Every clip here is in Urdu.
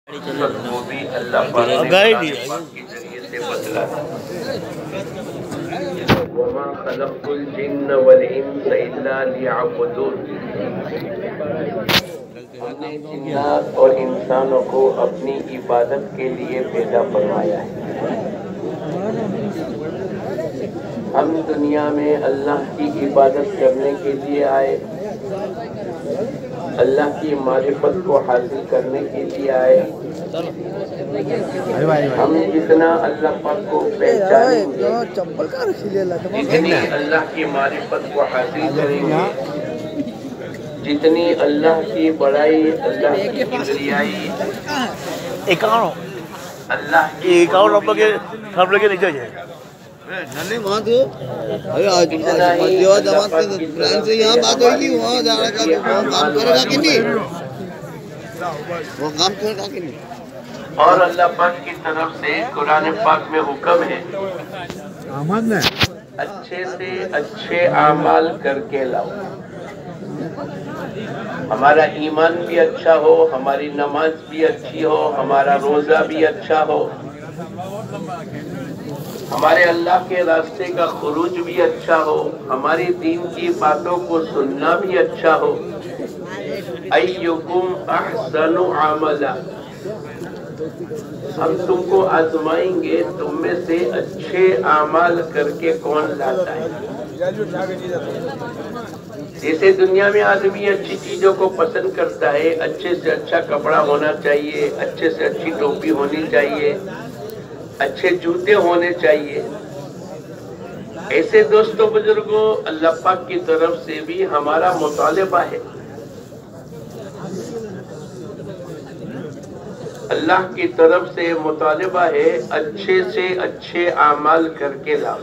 وہ بھی اللہ پاک نے قرآن پاک کے ذریعے سے بتلا ہے۔ وَمَا خَلَقْتُ الْجِنَّ وَالْإِنسَ إِلَّا لِيَعْبُدُونِ۔ ہم نے جنات اور انسانوں کو اپنی عبادت کے لیے پیدا فرمایا ہے۔ ہم دنیا میں اللہ کی عبادت کرنے کے لیے آئے، اللہ کی معرفت کو حاصل کرنے کے لیے آئے۔ ہم جتنا اللہ پاک کو پہچانیں گے، جتنی اللہ کی معرفت کو حاصل کریں گے، جتنی اللہ کی بڑائی، اللہ کی کبریائی، اللہ کی اور اللہ پاک کی طرف سے قرآن پاک میں حکم ہے اچھے سے اچھے اعمال کر کے لاؤ۔ ہمارا ایمان بھی اچھا ہو، ہماری نماز بھی اچھی ہو، ہمارا روزہ بھی اچھا ہو، ہمارے اللہ کے راستے کا خروج بھی اچھا ہو، ہماری دین کی باتوں کو سننا بھی اچھا ہو۔ ایکم احسن عملا، ہم تم کو آزمائیں گے تم میں سے اچھے اعمال کر کے کون لاتا ہے۔ جیسے دنیا میں آدمی اچھی چیزوں کو پسند کرتا ہے، اچھے سے اچھا کپڑا ہونا چاہیے، اچھے سے اچھی ٹوپی ہونی چاہیے، اچھے جوتے ہونے چاہیے، ایسے دوستوں بزرگوں اللہ پاک کی طرف سے بھی ہمارا مطالبہ ہے، اللہ کی طرف سے مطالبہ ہے اچھے سے اچھے اعمال کر کے لاؤ۔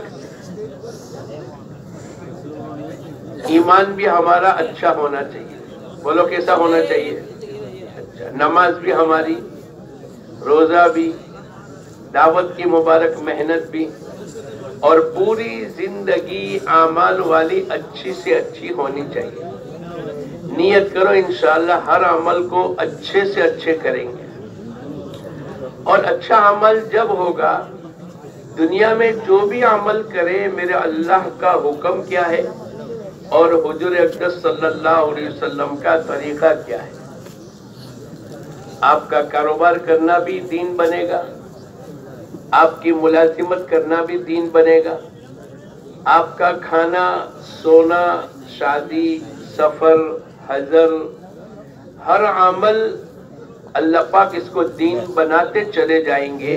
ایمان بھی ہمارا اچھا ہونا چاہیے، بولو کیسا ہونا چاہیے؟ اچھا، نماز بھی ہماری، روزہ بھی، دعوت کی مبارک محنت بھی، اور پوری زندگی اعمال والی اچھی سے اچھی ہونی چاہیے۔ نیت کرو انشاءاللہ ہر عمل کو اچھے سے اچھے کریں گے، اور اچھا عمل جب ہوگا، دنیا میں جو بھی عمل کرے میرے اللہ کا حکم کیا ہے اور حضور اقدس صلی اللہ علیہ وسلم کا طریقہ کیا ہے۔ آپ کا کاروبار کرنا بھی دین بنے گا، آپ کی ملازمت کرنا بھی دین بنے گا، آپ کا کھانا، سونا، شادی، سفر، حضر، ہر عمل اللہ پاک اس کو دین بناتے چلے جائیں گے۔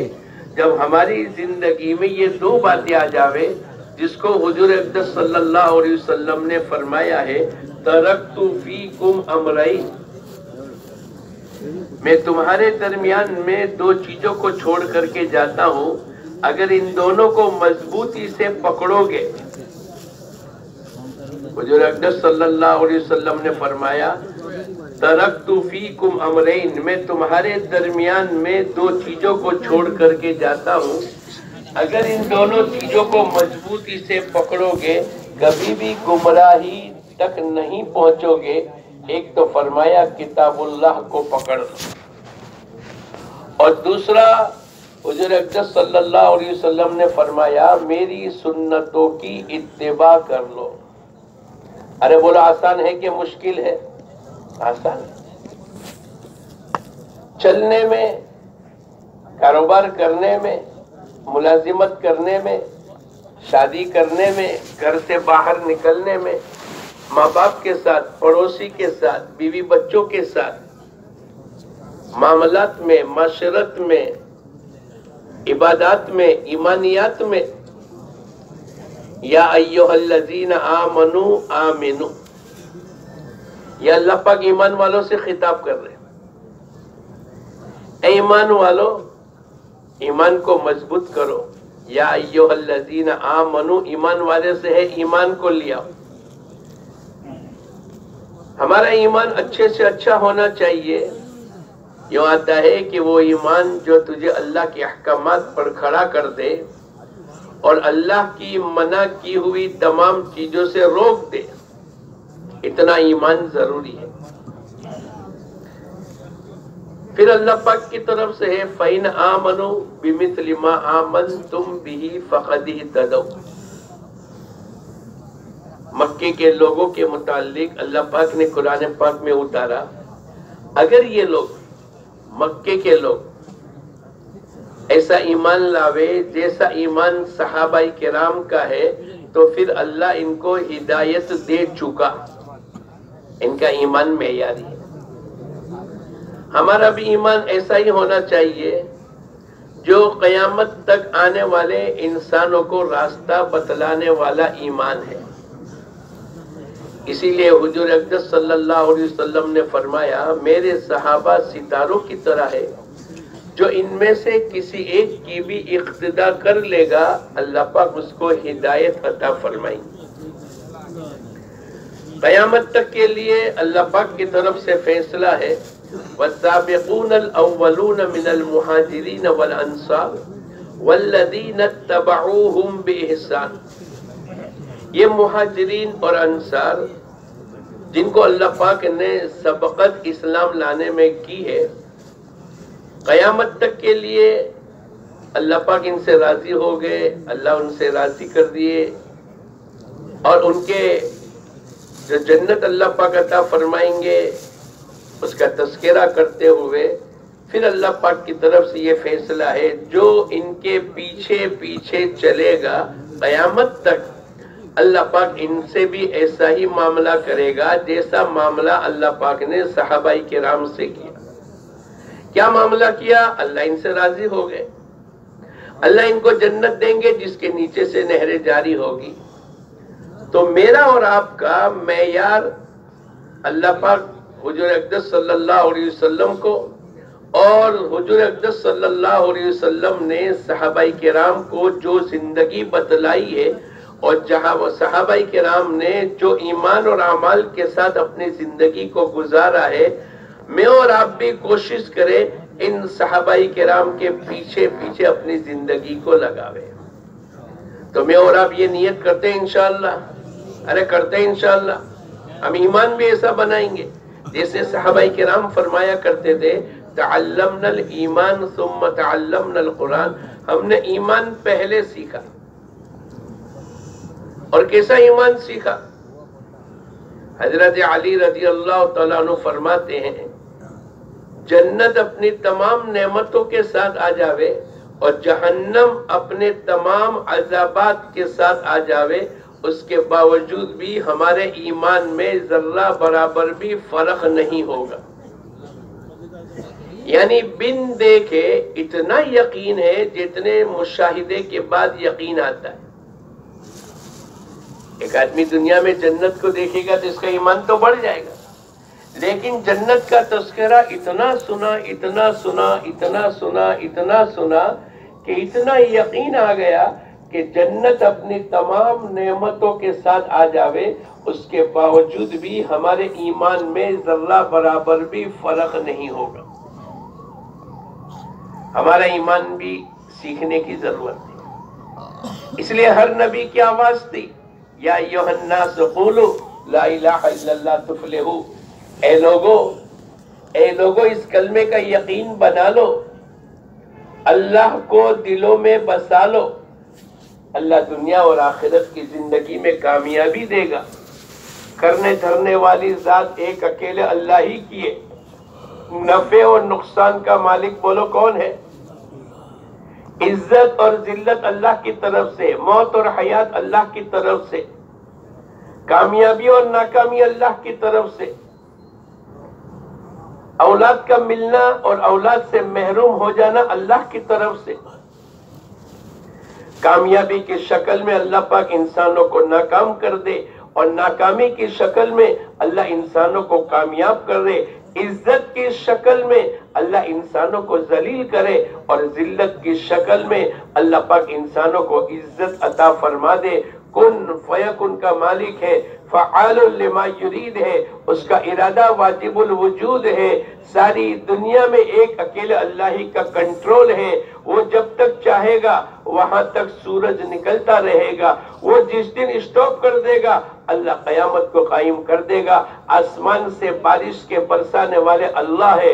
جب ہماری زندگی میں یہ دو باتیں آ جاوے جس کو حضور اقدس صلی اللہ علیہ وسلم نے فرمایا ہے ترکت فیکم امرین، میں تمہارے درمیان میں دو چیزوں کو چھوڑ کر کے جاتا ہوں، اگر ان دونوں کو مضبوطی سے پکڑو گے، حضور اقدس صلی اللہ علیہ وسلم نے فرمایا ترکت فیکم امرین، میں تمہارے درمیان میں دو چیزوں کو چھوڑ کر کے جاتا ہوں، اگر ان دونوں چیزوں کو مضبوطی سے پکڑو گے کبھی بھی گمراہی تک نہیں پہنچو گے۔ ایک تو فرمایا کتاب اللہ کو پکڑ لو، اور دوسرا حضور اقدس صلی اللہ علیہ وسلم نے فرمایا میری سنتوں کی اتباع کر لو۔ ارے بولو آسان ہے کہ مشکل ہے؟ آسان ہے۔ چلنے میں، کاروبار کرنے میں، ملازمت کرنے میں، شادی کرنے میں، گھر سے باہر نکلنے میں، ماں باپ کے ساتھ، پڑوسی کے ساتھ، بیوی بچوں کے ساتھ، معاملات میں، معاشرت میں، عبادات میں، ایمانیات میں، یا ایھا الذین آمنوا آمنوا، یا اللہ پاک ایمان والوں سے خطاب کر رہے ہیں، اے ایمان والو ایمان کو مضبوط کرو، یا ایھا الذین آمنوا ایمان والے سے ہے ایمان کو لیا۔ ہمارا ایمان اچھے سے اچھا ہونا چاہیے۔ یوں آتا ہے کہ وہ ایمان جو تجھے اللہ کے احکامات پر کھڑا کر دے اور اللہ کی منع کی ہوئی تمام چیزوں سے روک دے، اتنا ایمان ضروری ہے۔ پھر اللہ پاک کی طرف سے ہے فَإِنْ آمَنُوا بِمِثْلِ مَا آمَنْتُمْ بِهِ فَقَدِ اهْتَدَوْا۔ مکے کے لوگوں کے متعلق اللہ پاک نے قرآن پاک میں اتارا، اگر یہ لوگ مکے کے لوگ ایسا ایمان لاوے جیسا ایمان صحابہ کرام کا ہے تو پھر اللہ ان کو ہدایت دے چکا، ان کا ایمان معیاری ہے۔ ہمارا بھی ایمان ایسا ہی ہونا چاہیے جو قیامت تک آنے والے انسانوں کو راستہ بتلانے والا ایمان ہے۔ اسی لیے حضور اقدس صلی اللہ علیہ وسلم نے فرمایا میرے صحابہ ستاروں کی طرح ہے، جو ان میں سے کسی ایک کی بھی اقتدا کر لے گا اللہ پاک اس کو ہدایت عطا فرمائیں۔ قیامت تک کے لیے اللہ پاک کی طرف سے فیصلہ ہے والسابقون الاولون من المہاجرین والانصار والذین اتبعوہم باحسان۔ یہ مہاجرین اور انصار جن کو اللہ پاک نے سبقت اسلام لانے میں کی ہے، قیامت تک کے لیے اللہ پاک ان سے راضی ہو گئے، اللہ ان سے راضی کر دیے، اور ان کے جو جنت اللہ پاک عطا فرمائیں گے اس کا تذکرہ کرتے ہوئے پھر اللہ پاک کی طرف سے یہ فیصلہ ہے جو ان کے پیچھے پیچھے چلے گا قیامت تک، اللہ پاک ان سے بھی ایسا ہی معاملہ کرے گا جیسا معاملہ اللہ پاک نے صحابہ کرام سے کیا۔ کیا معاملہ کیا؟ اللہ ان سے راضی ہو گئے، اللہ ان کو جنت دیں گے جس کے نیچے سے نہریں جاری ہوگی۔ تو میرا اور آپ کا معیار اللہ پاک حضور اقدس صلی اللہ علیہ وسلم کو اور حضور اقدس صلی اللہ علیہ وسلم نے صحابہ کرام کو جو زندگی بتلائی ہے اور جہاں وہ صحابہ کرام نے جو ایمان اور اعمال کے ساتھ اپنی زندگی کو گزارا ہے، میں اور آپ بھی کوشش کریں ان صحابہ کرام کے پیچھے پیچھے اپنی زندگی کو لگاوے۔ تو میں اور آپ یہ نیت کرتے ہیں انشاءاللہ، ارے کرتے ہیں انشاءاللہ، ہم ایمان بھی ایسا بنائیں گے جیسے صحابہ کرام فرمایا کرتے تھے تعلمنا الایمان ثم تعلمنا القرآن، ہم نے ایمان پہلے سیکھا۔ اور کیسا ایمان سیکھا؟ حضرت علی رضی اللہ تعالیٰ عنہ فرماتے ہیں جنت اپنی تمام نعمتوں کے ساتھ آ جاوے اور جہنم اپنے تمام عذابات کے ساتھ آ جاوے، اس کے باوجود بھی ہمارے ایمان میں ذرہ برابر بھی فرق نہیں ہوگا۔ یعنی بن دیکھے اتنا یقین ہے جتنے مشاہدے کے بعد یقین آتا ہے۔ ایک آدمی دنیا میں جنت کو دیکھے گا تو اس کا ایمان تو بڑھ جائے گا، لیکن جنت کا تذکرہ اتنا سنا اتنا سنا اتنا سنا اتنا سنا کہ اتنا یقین آ گیا کہ جنت اپنی تمام نعمتوں کے ساتھ آ جاوے، اس کے باوجود بھی ہمارے ایمان میں ذرہ برابر بھی فرق نہیں ہوگا۔ ہمارا ایمان بھی سیکھنے کی ضرورت ہے۔ اس لیے ہر نبی کی آواز تھی یا ایھا الناس قولوا لا الہ الا اللہ تفلحوا، اے لوگو اس کلمے کا یقین بنا لو، اللہ کو دلوں میں بسا لو، اللہ دنیا اور آخرت کی زندگی میں کامیابی دے گا۔ کرنے دھرنے والی ذات ایک اکیلے اللہ ہی کی ہے، نفع اور نقصان کا مالک بولو کون ہے؟ عزت اور ذلت اللہ کی طرف سے، موت اور حیات اللہ کی طرف سے، کامیابی اور ناکامی اللہ کی طرف سے، اولاد کا ملنا اور اولاد سے محروم ہو جانا اللہ کی طرف سے۔ کامیابی کی شکل میں اللہ پاک انسانوں کو ناکام کر دے اور ناکامی کی شکل میں اللہ انسانوں کو کامیاب کر دے، عزت کی شکل میں اللہ انسانوں کو ذلیل کرے اور ذلت کی شکل میں اللہ پاک انسانوں کو عزت عطا فرما دے۔ کن فیکن کا مالک ہے، فعال لما یرید ہے، اس کا ارادہ واجب الوجود ہے۔ ساری دنیا میں ایک اکیلے اللہ ہی کا کنٹرول ہے، وہ جب تک چاہے گا وہاں تک سورج نکلتا رہے گا، وہ جس دن اسٹاپ کر دے گا اللہ قیامت کو قائم کر دے گا۔ آسمان سے بارش کے برسانے والے اللہ ہے،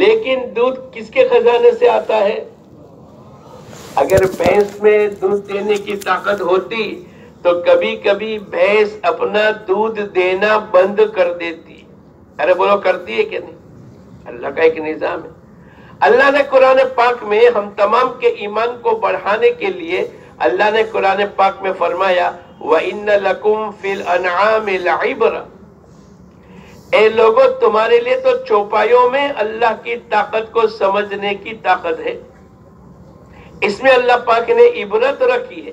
لیکن دودھ کس کے خزانے سے آتا ہے؟ اگر بھینس میں دودھ دینے کی طاقت ہوتی تو کبھی کبھی بھینس اپنا دودھ دینا بند کر دیتی. ارے بولو کرتی ہے کہ نہیں؟ اللہ کا ایک نظام ہے. اللہ نے قرآن پاک میں ہم تمام کے ایمان کو بڑھانے کے لیے اللہ نے قرآن پاک میں فرمایا وَإِنَّ لَكُمْ فِي الْأَنْعَامِ لَعِبْرَةً. اے لوگوں تمہارے لیے تو چوپایوں میں اللہ کی طاقت کو سمجھنے کی طاقت ہے. اس میں اللہ پاک نے عبرت رکھی ہے.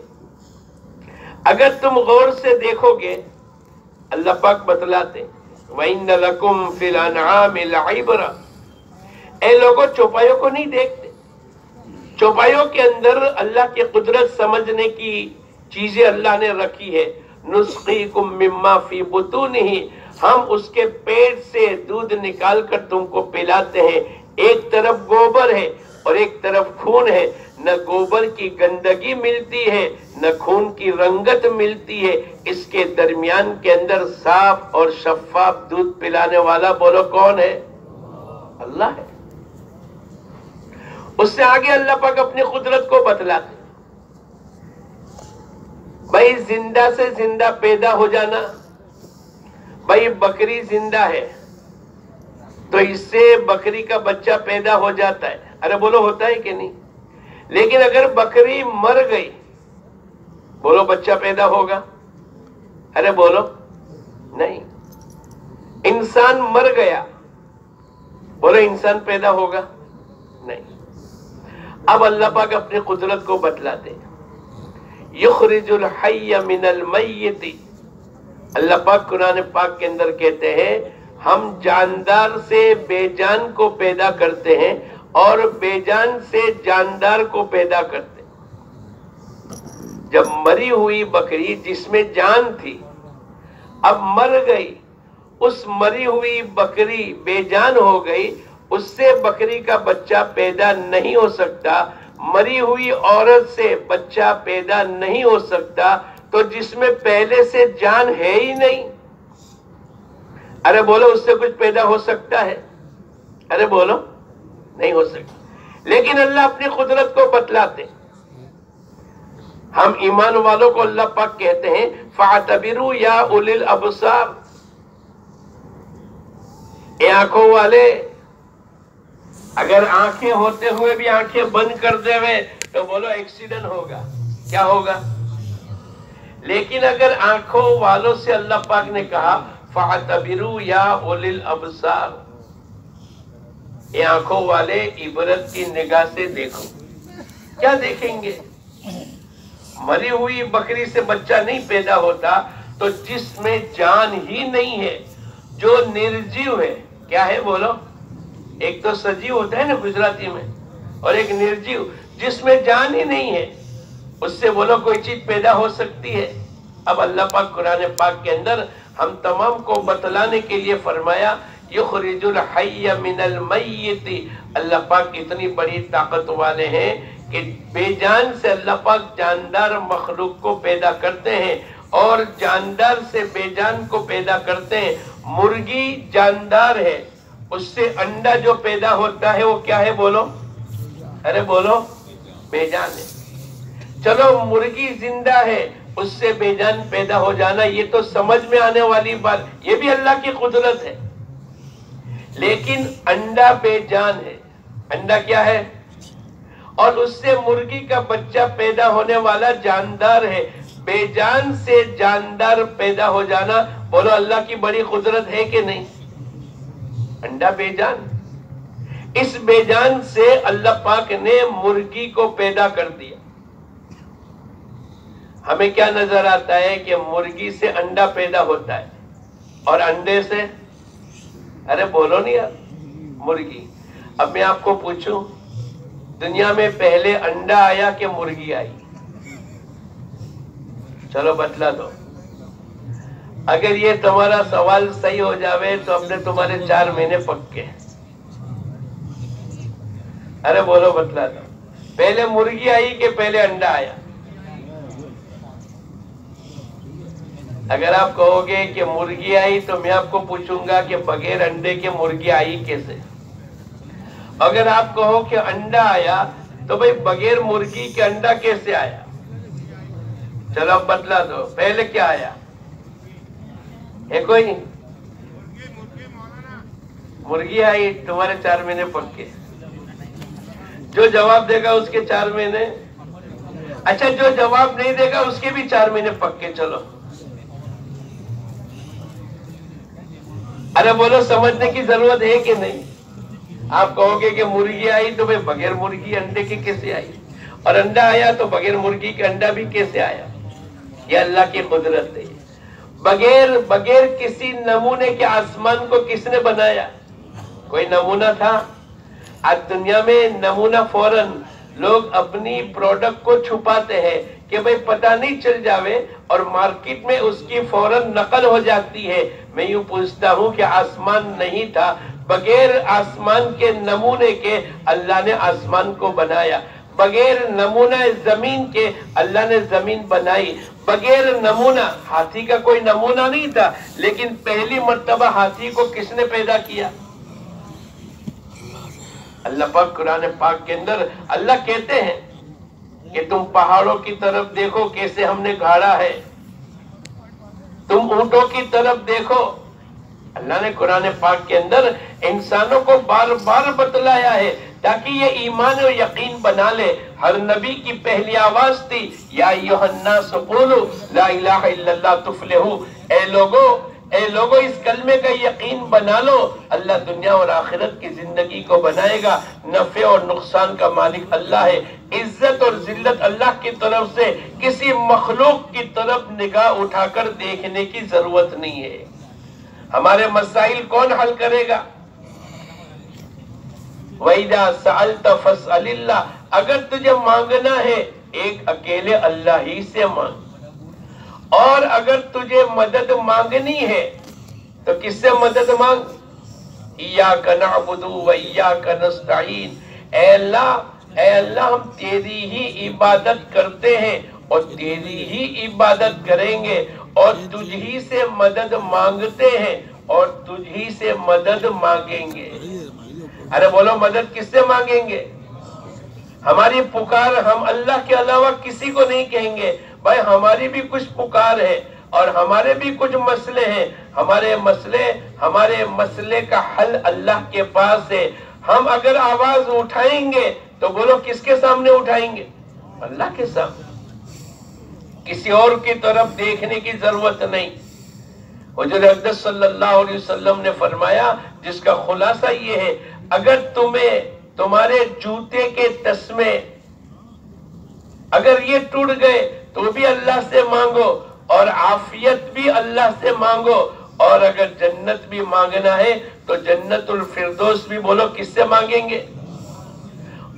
اگر تم غور سے دیکھو گے اللہ پاک بتلاتے وَإِنَّ لَكُمْ فِي الْأَنْعَامِ لَعِبْرَةً. اے لوگوں چوپایوں کو نہیں دیکھتے؟ چوپایوں کے اندر اللہ کی قدرت سمجھنے کی چیزیں اللہ نے رکھی ہے. نُسْقِيكُم مِّمَّا فِي بُطُونِهِ. ہم اس کے پیٹ سے دودھ نکال کر تم کو پلاتے ہیں. ایک طرف گوبر ہے اور ایک طرف خون ہے. نہ گوبر کی گندگی ملتی ہے نہ خون کی رنگت ملتی ہے. اس کے درمیان کے اندر صاف اور شفاف دودھ پلانے والا بولو کون ہے؟ اللہ ہے. اس سے آگے اللہ پاک اپنی قدرت کو بتلاتے بھائی زندہ سے زندہ پیدا ہو جانا. بھائی بکری زندہ ہے تو اس سے بکری کا بچہ پیدا ہو جاتا ہے. ارے بولو ہوتا ہے کہ نہیں؟ لیکن اگر بکری مر گئی بولو بچہ پیدا ہوگا؟ ارے بولو نہیں. انسان مر گیا بولو انسان پیدا ہوگا؟ نہیں. اب اللہ پاک اپنی قدرت کو بتلاتے یخرج الحی من المیت. اللہ پاک قرآن پاک کے اندر کہتے ہیں ہم جاندار سے بے جان کو پیدا کرتے ہیں اور بے جان سے جاندار کو پیدا کرتے ہیں. جب مری ہوئی بکری جس میں جان تھی اب مر گئی، اس مری ہوئی بکری بے جان ہو گئی، اس سے بکری کا بچہ پیدا نہیں ہو سکتا. مری ہوئی عورت سے بچہ پیدا نہیں ہو سکتا تو جس میں پہلے سے جان ہے ہی نہیں. ارے بولو اس سے کچھ پیدا ہو سکتا ہے؟ ارے بولو نہیں ہو سکتا. لیکن اللہ اپنی قدرت کو بتلاتے. ہم ایمان والوں کو اللہ پاک کہتے ہیں فَاعْتَبِرُوا يَا أُولِي الْأَبْصَارِ. اے آنکھوں والے، اگر آنکھیں ہوتے ہوئے بھی آنکھیں بند کر دے ہوئے تو بولو ایکسیڈنٹ ہوگا. کیا ہوگا؟ لیکن اگر آنکھوں والوں سے اللہ پاک نے کہا فَاعْتَبِرُوا يَا أُولِي الْأَبْصَارِ. اے آنکھوں والے عبرت کی نگاہ سے دیکھو. کیا دیکھیں گے؟ مری ہوئی بکری سے بچہ نہیں پیدا ہوتا تو جس میں جان ہی نہیں ہے، جو نرجیو ہے. کیا ہے بولو؟ ایک تو سجیو ہوتا ہے نا گجراتی میں، اور ایک نرجیو جس میں جان ہی نہیں ہے، اس سے بولو کوئی چیز پیدا ہو سکتی ہے؟ اب اللہ پاک قرآن پاک کے اندر ہم تمام کو بتلانے کے لیے فرمایا یخرج الحی من المیت. اللہ پاک اتنی بڑی طاقت والے ہیں کہ بے جان سے اللہ پاک جاندار مخلوق کو پیدا کرتے ہیں اور جاندار سے بے جان کو پیدا کرتے ہیں. مرغی جاندار ہے، اس سے انڈا جو پیدا ہوتا ہے وہ کیا ہے بولو؟ ارے بولو بے جان ہے. چلو مرغی زندہ ہے، اس سے بے جان پیدا ہو جانا یہ تو سمجھ میں آنے والی بات، یہ بھی اللہ کی قدرت ہے. لیکن انڈا بے جان ہے. انڈا کیا ہے؟ اور اس سے مرغی کا بچہ پیدا ہونے والا جاندار ہے. بے جان سے جاندار پیدا ہو جانا بولو اللہ کی بڑی قدرت ہے کہ نہیں؟ انڈا بے جان. اس بے جان سے اللہ پاک نے مرغی کو پیدا کر دیا. ہمیں کیا نظر آتا ہے کہ مرغی سے انڈا پیدا ہوتا ہے اور انڈے سے ارے بولو نہیں یار مرغی. اب میں آپ کو پوچھوں دنیا میں پہلے انڈا آیا کہ مرغی آئی؟ چلو بتلا دو. اگر یہ تمہارا سوال صحیح ہو جاوے تو اب نے تمہارے 4 مہینے پکے. ارے بولو بتلا دو. پہلے مرغی آئی کہ پہلے انڈا آیا؟ اگر آپ کہو گے کہ مرغی آئی تو میں آپ کو پوچھوں گا کہ بغیر انڈے کے مرغی آئی کیسے؟ اگر آپ کہو کہ انڈا آیا تو بھئی بغیر مرغی کے انڈا کیسے آیا؟ چلو اب بدلا دو، پہلے کیا آیا ہے؟ کوئی مرغی آئی تمہارے 4 مہینے پکے، جو جواب دے گا اس کے 4 مہینے، اچھا جو جواب نہیں دے گا اس کے بھی 4 مہینے پکے. چلو ارے بولو سمجھنے کی ضرورت ہے کہ نہیں؟ آپ کہو گے کہ مرغی آئی تو بھئی بغیر مرغی انڈے کے کیسے آئی، اور انڈا آیا تو بغیر مرغی کے انڈا بھی کیسے آیا؟ یہ اللہ کی قدرت ہے. بغیر کسی نمونے کے آسمان کو کس نے بنایا؟ کوئی نمونہ تھا؟ آج دنیا میں نمونہ فوراً لوگ اپنی پروڈکٹ کو چھپاتے ہیں کہ بھئی پتہ نہیں چل جاوے، اور مارکیٹ میں اس کی فوراً نقل ہو جاتی ہے. میں یوں پوچھتا ہوں کہ آسمان نہیں تھا، بغیر آسمان کے نمونے کے اللہ نے آسمان کو بنایا، بغیر نمونہ زمین کے اللہ نے زمین بنائی، بغیر نمونہ ہاتھی کا کوئی نمونہ نہیں تھا، لیکن پہلی مرتبہ ہاتھی کو کس نے پیدا کیا؟ اللہ پاک قرآن پاک کے اندر اللہ کہتے ہیں کہ تم پہاڑوں کی طرف دیکھو کیسے ہم نے گھاڑا ہے، تم اونٹوں کی طرف دیکھو. اللہ نے قرآن پاک کے اندر انسانوں کو بار بار بتلایا ہے تاکہ یہ ایمان و یقین بنا لے. ہر نبی کی پہلی آواز تھی یا ایھا الناس قولوا لا الہ الا اللہ تفلحوا، اے لوگو اس کلمے کا یقین بنا لو، اللہ دنیا اور آخرت کی زندگی کو بنائے گا. نفع اور نقصان کا مالک اللہ ہے. عزت اور ذلت اللہ کی طرف سے، کسی مخلوق کی طرف نگاہ اٹھا کر دیکھنے کی ضرورت نہیں ہے. ہمارے مسائل کون حل کرے گا؟ وَإِذَا سَأَلْتَ فَاسْأَلِ اللَّهِ، اگر تجھے مانگنا ہے ایک اکیلے اللہ ہی سے مانگ، اور اگر تجھے مدد مانگنی ہے تو کس سے مدد مانگ؟ إِيَّاكَ نَعْبُدُ وَإِيَّاكَ نَسْتَعِينُ، اے اللہ ہم تیری ہی عبادت کرتے ہیں اور تیری ہی عبادت کریں گے، اور تجھ ہی سے مدد مانگتے ہیں اور تجھ ہی سے مدد مانگیں گے. ارے بولو مدد کس سے مانگیں گے؟ ہماری پکار ہم اللہ کے علاوہ کسی کو نہیں کہیں گے. بھائی ہماری بھی کچھ پکار ہے اور ہمارے بھی کچھ مسئلے ہیں، ہمارے مسئلے کا حل اللہ کے پاس ہے. ہم اگر آواز اٹھائیں گے تو بولو کس کے سامنے اٹھائیں گے؟ اللہ کے سامنے. کسی اور کی طرف دیکھنے کی ضرورت نہیں. حضور اقدس صلی اللہ علیہ وسلم نے فرمایا، جس کا خلاصہ یہ ہے، اگر تمہارے جوتے کے تسمے اگر یہ ٹوٹ گئے تو بھی اللہ سے مانگو، اور عافیت بھی اللہ سے مانگو، اور اگر جنت بھی مانگنا ہے تو جنت الفردوس بھی بولو کس سے مانگیں گے؟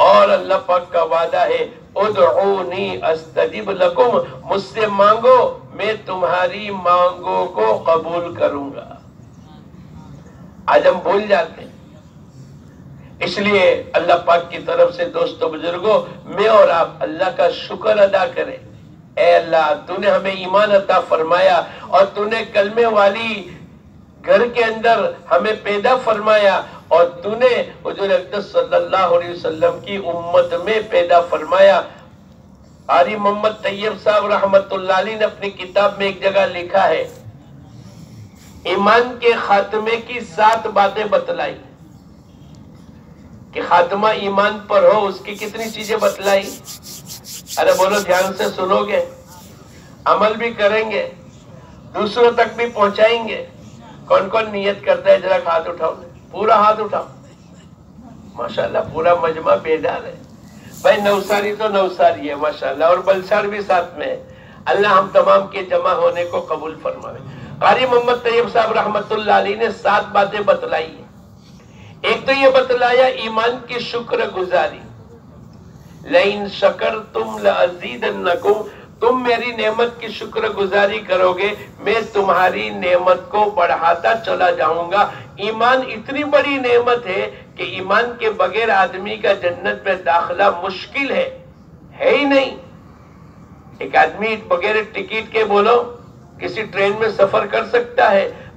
اور اللہ پاک کا وعدہ ہے ادعونی استجب لکم، مجھ سے مانگو میں تمہاری مانگوں کو قبول کروں گا. آج ہم بھول جاتے ہیں. اس لیے اللہ پاک کی طرف سے دوستو بزرگوں، میں اور آپ اللہ کا شکر ادا کریں. اے اللہ تو نے ہمیں ایمان عطا فرمایا، اور تو نے کلمے والی گھر کے اندر ہمیں پیدا فرمایا، اور تو نے حضور اقدس صلی اللہ علیہ وسلم کی امت میں پیدا فرمایا. قاری محمد طیب صاحب رحمت اللہ علیہ نے اپنی کتاب میں ایک جگہ لکھا ہے، ایمان کے خاتمے کی 7 باتیں بتلائی کہ خاتمہ ایمان پر ہو، اس کی کتنی چیزیں بتلائی. ارے بولو دھیان سے سنو گے، عمل بھی کریں گے، دوسروں تک بھی پہنچائیں گے. کون کون نیت کرتا ہے؟ ذرا ہاتھ اٹھاؤ، پورا ہاتھ اٹھاؤ. ماشاءاللہ پورا مجمع بیدار ہے. بھائی نوساری تو نوساری ہے ماشاءاللہ، اور بلسار بھی ساتھ میں ہے. اللہ ہم تمام کے جمع ہونے کو قبول فرمائے. قاری محمد طیب صاحب رحمت اللہ علیہ نے 7 باتیں بتلائی ہیں. ایک تو یہ بتلایا ایمان کی شکر گزاری. لَإِن شَكَرْتُمْ لَأَزِيدَنَّكُمْ، تم میری نعمت کی شکر گزاری کرو گے میں تمہاری نعمت کو بڑھاتا چلا جاؤں گا. ایمان اتنی بڑی نعمت ہے کہ ایمان کے بغیر آدمی کا جنت میں داخلہ مشکل ہے ہی نہیں. ایک آدمی بغیر ٹکٹ کے بولو کسی ٹرین میں سفر کر سکتا ہے؟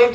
1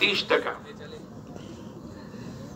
30%।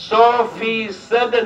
100%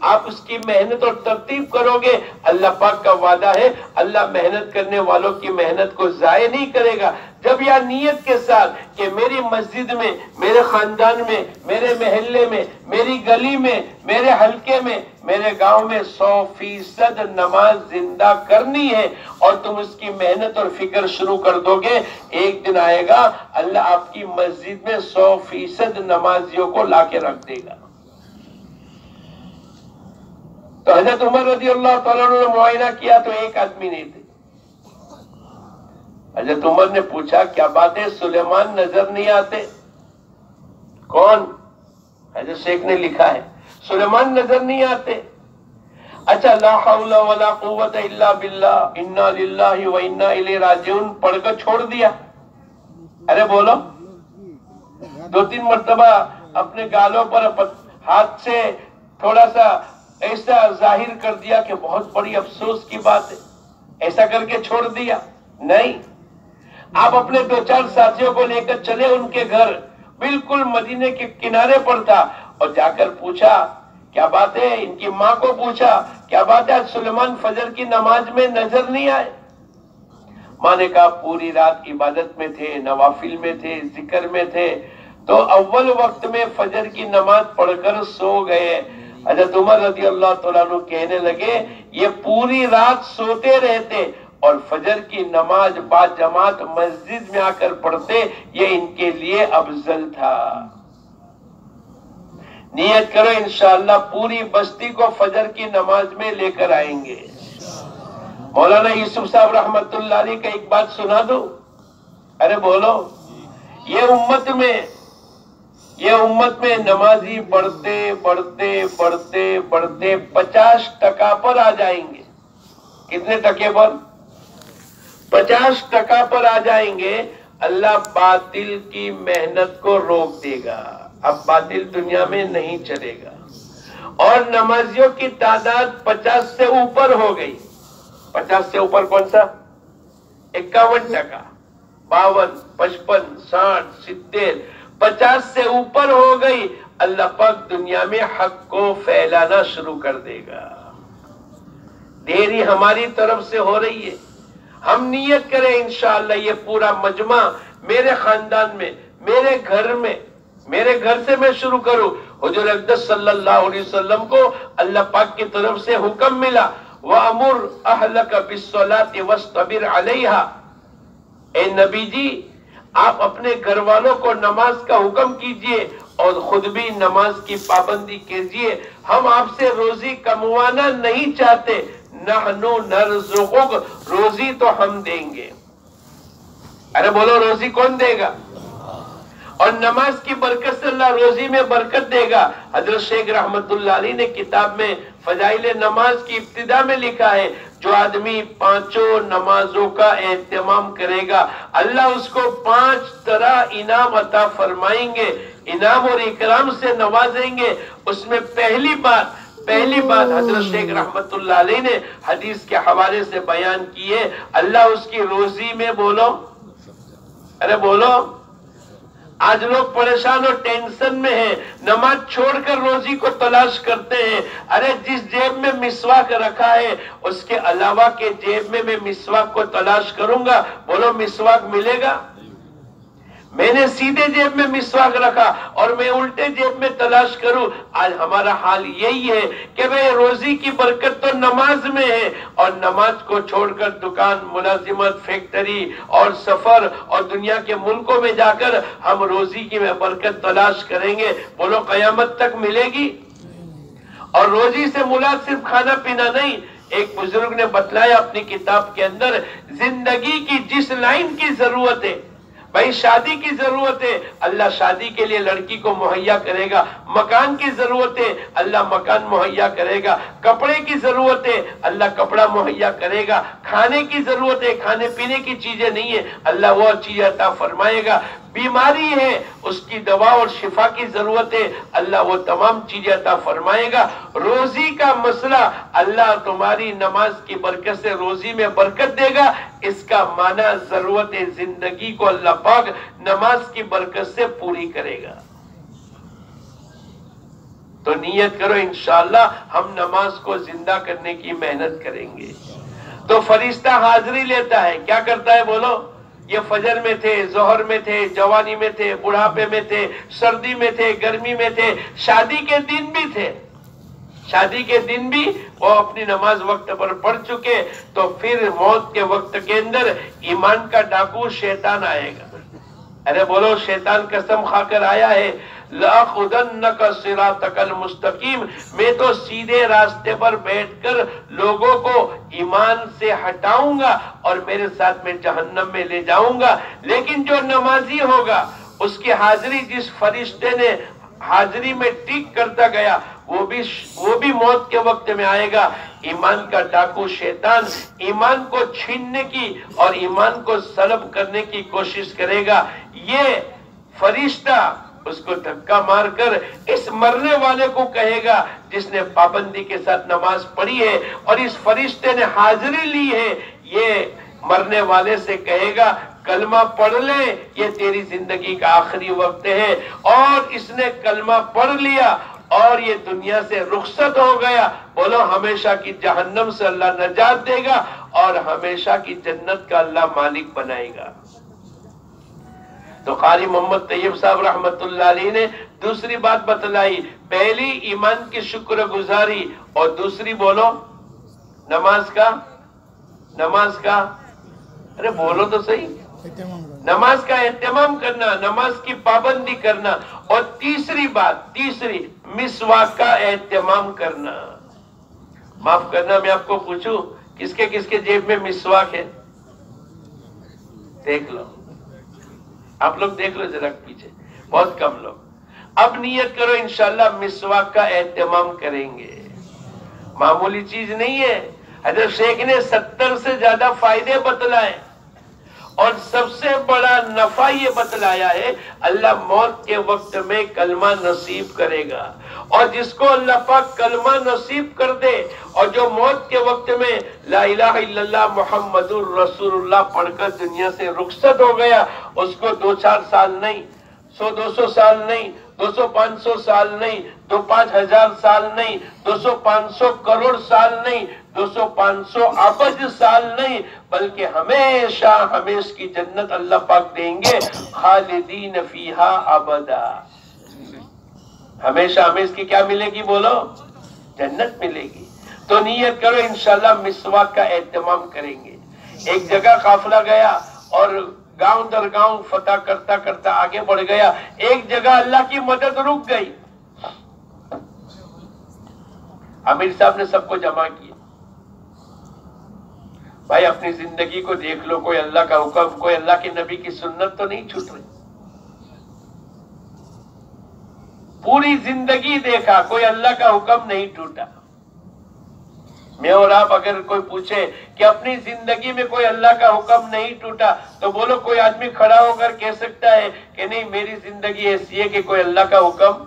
آپ اس کی محنت اور ترتیب کرو گے، اللہ پاک کا وعدہ ہے اللہ محنت کرنے والوں کی محنت کو ضائع نہیں کرے گا۔ جب یہ نیت کے ساتھ کہ میری مسجد میں، میرے خاندان میں، میرے محلے میں، میری گلی میں، میرے حلقے میں، میرے گاؤں میں 100% نماز زندہ کرنی ہے، اور تم اس کی محنت اور فکر شروع کر دو گے، ایک دن آئے گا اللہ آپ کی مسجد میں 100% نمازیوں کو لا کے رکھ دے گا۔ تو حضرت عمر رضی اللہ تعالیٰ عنہ نے معائنہ کیا تو ایک آدمی نہیں تھے۔ حضرت عمر نے پوچھا کیا بات ہے سلیمان نظر نہیں آتے؟ کون؟ حضرت شیخ نے لکھا ہے سلیمان نظر نہیں آتے؟ اچھا لا حول ولا قوت الا باللہ انا للہ و انا الیہ راجعون پڑھ کر چھوڑ دیا؟ ارے بولو، 2-3 مرتبہ اپنے گالوں پر ہاتھ سے تھوڑا سا ایسا ظاہر کر دیا کہ بہت بڑی افسوس کی بات ہے، ایسا کر کے چھوڑ دیا؟ نہیں، آپ اپنے 2-4 ساتھیوں کو لے کر چلے ان کے گھر، بالکل مدینے کے کنارے پر تھا، اور جا کر پوچھا کیا بات ہے، ان کی ماں کو پوچھا کیا بات ہے آج سلیمان فجر کی نماز میں نظر نہیں آئے؟ ماں نے کہا پوری رات عبادت میں تھے، نوافل میں تھے، ذکر میں تھے، تو اول وقت میں فجر کی نماز پڑھ کر سو گئے۔ حضرت عمر رضی اللہ تعالیٰ عنہ کہنے لگے یہ پوری رات سوتے رہتے اور فجر کی نماز با جماعت مسجد میں آ کر پڑھتے، یہ ان کے لیے افضل تھا۔ نیت کرو انشاءاللہ پوری بستی کو فجر کی نماز میں لے کر آئیں گے۔ مولانا یوسف صاحب رحمت اللہ علیہ کا ایک بات سنا دو، ارے بولو، یہ امت میں نمازی بڑھتے بڑھتے بڑھتے بڑھتے 50% پر آ جائیں گے۔ کتنے ٹکے پر؟ 50% پر آ جائیں گے۔ اللہ باطل کی محنت کو روک دے گا، اب باطل دنیا میں نہیں چلے گا، اور نمازیوں کی تعداد 50 سے اوپر ہو گئی۔ 50 سے اوپر کون سا؟ 51%، 52، 55، 60، 70، 50 سے اوپر ہو گئی۔ اللہ پاک دنیا میں حق کو پھیلانا شروع کر دے گا۔ دیری ہماری طرف سے ہو رہی ہے، ہم نیت کریں انشاءاللہ یہ پورا مجمع میرے خاندان میں، میرے گھر میں، میرے گھر سے میں شروع کروں۔ حضور اقدس صلی اللہ علیہ وسلم کو اللہ پاک کی طرف سے حکم ملا وَأَمُرْ أَهْلَكَ بِالصَّلَاةِ وَاسْطَبِرْ عَلَيْهَا، اے نبی جی آپ اپنے گھر والوں کو نماز کا حکم کیجئے اور خود بھی نماز کی پابندی کیجئے۔ ہم آپ سے روزی کموانا نہیں چاہتے، نحنو نرزقک، روزی تو ہم دیں گے۔ ارے بولو روزی کون دے گا؟ اور نماز کی برکت سے اللہ روزی میں برکت دے گا۔ حضرت شیخ رحمت اللہ علیہ نے کتاب میں فضائل نماز کی ابتدا میں لکھا ہے جو آدمی 5 نمازوں کا اہتمام کرے گا اللہ اس کو 5 طرح انعام عطا فرمائیں گے، انعام اور اکرام سے نوازیں گے۔ اس میں پہلی بات حضرت شیخ رحمت اللہ علیہ نے حدیث کے حوالے سے بیان کی ہے، اللہ اس کی روزی میں، بولو ارے بولو، آج لوگ پریشان اور ٹینشن میں ہیں، نماز چھوڑ کر روزی کو تلاش کرتے ہیں۔ ارے جس جیب میں مسواک رکھا ہے اس کے علاوہ کے جیب میں مسواک کو تلاش کروں گا، بولو مسواک ملے گا؟ میں نے سیدھے جیب میں مسواک رکھا اور میں الٹے جیب میں تلاش کروں۔ آج ہمارا حال یہی ہے کہ بھئی روزی کی برکت تو نماز میں ہے، اور نماز کو چھوڑ کر دکان، ملازمت، فیکٹری اور سفر اور دنیا کے ملکوں میں جا کر ہم روزی کی برکت تلاش کریں گے، بولو قیامت تک ملے گی؟ اور روزی سے مراد صرف کھانا پینا نہیں۔ ایک بزرگ نے بتلایا اپنی کتاب کے اندر، زندگی کی جس لائن کی ضرورت ہے، بھائی شادی کی ضرورت ہے، اللہ شادی کے لیے لڑکی کو مہیا کرے گا، مکان کی ضرورت ہے، اللہ مکان مہیا کرے گا، کپڑے کی ضرورت ہے، اللہ کپڑا مہیا کرے گا، کھانے کی ضرورت ہے، کھانے پینے کی چیزیں نہیں ہے، اللہ وہ چیز عطا فرمائے گا، بیماری ہے اس کی دوا اور شفا کی ضرورت ہے، اللہ وہ تمام چیزیں عطا فرمائے گا۔ روزی کا مسئلہ، اللہ تمہاری نماز کی برکت سے روزی میں برکت دے گا، اس کا معنی ضرورت زندگی کو اللہ پاک نماز کی برکت سے پوری کرے گا۔ تو نیت کرو انشاءاللہ ہم نماز کو زندہ کرنے کی محنت کریں گے۔ تو فرشتہ حاضری لیتا ہے، کیا کرتا ہے بولو؟ یہ فجر میں تھے، ظہر میں تھے، جوانی میں تھے، بڑھاپے میں تھے، سردی میں تھے، گرمی میں تھے، شادی کے دن بھی تھے، شادی کے دن بھی وہ اپنی نماز وقت پر پڑھ چکے، تو پھر موت کے وقت کے اندر ایمان کا ڈاکو شیطان آئے گا۔ ارے بولو، شیطان قسم کھا کر آیا ہے، لَأَخُذَنَّكَ صِرَاطَكَ الْمُسْتَقِيمَ، میں تو سیدھے راستے پر بیٹھ کر لوگوں کو ایمان سے ہٹاؤں گا اور میرے ساتھ میں جہنم میں لے جاؤں گا۔ لیکن جو نمازی ہوگا اس کی حاضری جس فرشتے نے حاضری میں ٹک کرتا گیا وہ بھی موت کے وقت میں آئے گا۔ ایمان کا ڈاکو شیطان ایمان کو چھیننے کی اور ایمان کو سلب کرنے کی کوشش کرے گا۔ یہ فرشتہ اس کو دھکا مار کر اس مرنے والے کو کہے گا جس نے پابندی کے ساتھ نماز پڑھی ہے اور اس فرشتے نے حاضری لی ہے، یہ مرنے والے سے کہے گا کلمہ پڑھ لے، یہ تیری زندگی کا آخری وقت ہے، اور اس نے کلمہ پڑھ لیا اور یہ دنیا سے رخصت ہو گیا۔ بولو، ہمیشہ کی جہنم سے اللہ نجات دے گا اور ہمیشہ کی جنت کا اللہ مالک بنائے گا۔ تو قاری محمد طیب صاحب رحمت اللہ علیہ نے دوسری بات بتلائی، پہلی ایمان کی شکر گزاری اور دوسری بولو نماز کا ارے بولو تو صحیح، نماز کا اہتمام کرنا، نماز کی پابندی کرنا، اور تیسری مسواک کا اہتمام کرنا۔ معاف کرنا، میں آپ کو پوچھوں کس کے جیب میں مسواک ہے؟ دیکھ لو، آپ لوگ دیکھ لو ذرا پیچھے، بہت کم لوگ۔ اب نیت کرو انشاءاللہ مسواک کا اہتمام کریں گے، معمولی چیز نہیں ہے۔ حضرت شیخ نے 70 سے زیادہ فائدے بتلائے اور سب سے بڑا نفع یہ بتلایا ہے اللہ موت کے وقت میں کلمہ نصیب کرے گا، اور جس کو اللہ پاک کلمہ نصیب کر دے اور جو موت کے وقت میں لا الہ الا اللہ محمد الرسول اللہ پڑھ کر دنیا سے رخصت ہو گیا، اس کو 2-4 سال نہیں، 100-200 سال نہیں، 200-500 سال نہیں، 2-5,000 سال نہیں، 200-500 کروڑ سال نہیں، 200-500 ابد سال نہیں، بلکہ ہمیشہ ہمیش کی جنت اللہ پاک دیں گے، خالدین فیہا ابدا۔ ہمیشہ ہمیش کی کیا ملے گی بولو؟ جنت ملے گی۔ تو نیت کرو انشاءاللہ مسواک کا اہتمام کریں گے۔ ایک جگہ قافلہ گیا اور گاؤں در گاؤں فتح کرتا کرتا آگے بڑھ گیا، ایک جگہ اللہ کی مدد رک گئی۔ امیر صاحب نے سب کو جمع کیا، بھائی اپنی زندگی کو دیکھ لو، کوئی اللہ کا حکم، کوئی اللہ کے نبی کی سنت تو نہیں چھوٹ رہی؟ پوری زندگی دیکھا، کوئی اللہ کا حکم نہیں ٹوٹا۔ میں اور آپ اگر کوئی پوچھے کہ اپنی زندگی میں کوئی اللہ کا حکم نہیں ٹوٹا، تو بولو کوئی آدمی کھڑا ہو کر کہہ سکتا ہے کہ نہیں میری زندگی ایسی ہے کہ کوئی اللہ کا حکم؟